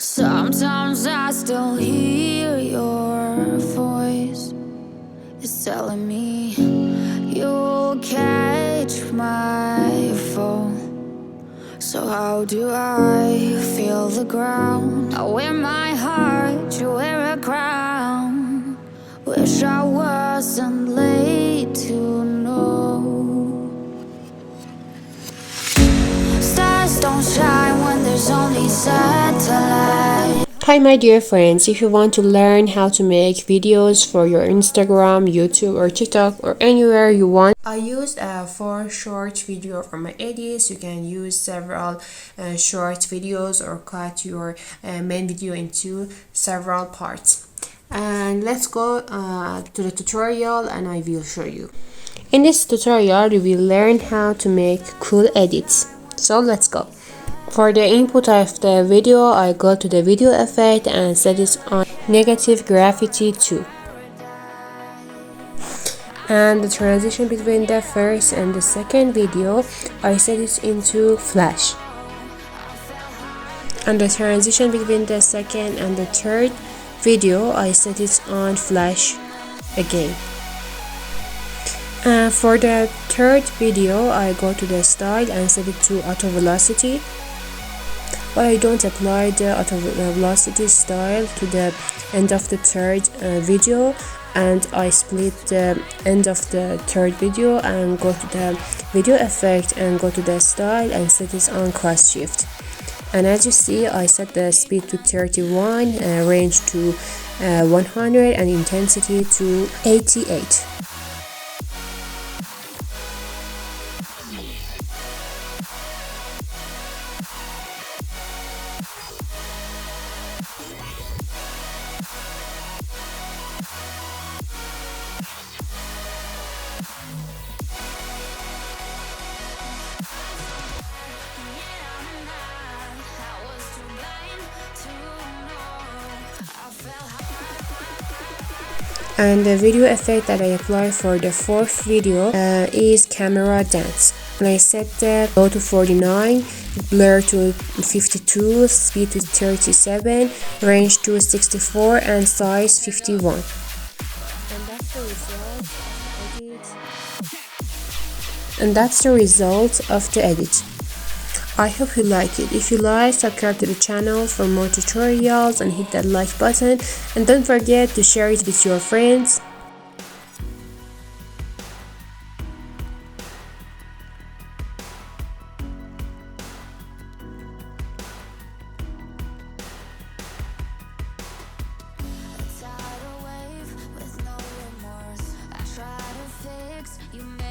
Sometimes I still hear your voice. It's telling me you'll catch my fall. So how do I feel the ground? I wear my heart, you wear a crown. Wish I wasn't late to know. Stars don't shine when there's only satellite. Hi my dear friends, if you want to learn how to make videos for your Instagram, YouTube or TikTok or anywhere you want, I used a 4 short video for my edits. You can use several short videos or cut your main video into several parts. And let's go to the tutorial and I will show you. In this tutorial, you will learn how to make cool edits. So let's go. For the input of the video, I go to the video effect and set it on negative gravity 2. And the transition between the first and the second video, I set it into flash. And the transition between the second and the third video, I set it on flash again. For the third video, I go to the style and set it to auto velocity. But I don't apply the auto velocity style to the end of the third video, and I split the end of the third video and go to the video effect and go to the style and set it on cross shift. And as you see, I set the speed to 31, range to 100 and intensity to 88. And the video effect that I apply for the fourth video is camera dance. And I set the low to 49, blur to 52, speed to 37, range to 64 and size 51. And that's the result of the edit. I hope you like it. If you like, subscribe to the channel for more tutorials and hit that like button, and don't forget to share it with your friends. A tidal wave with no remorse. I try to fix you.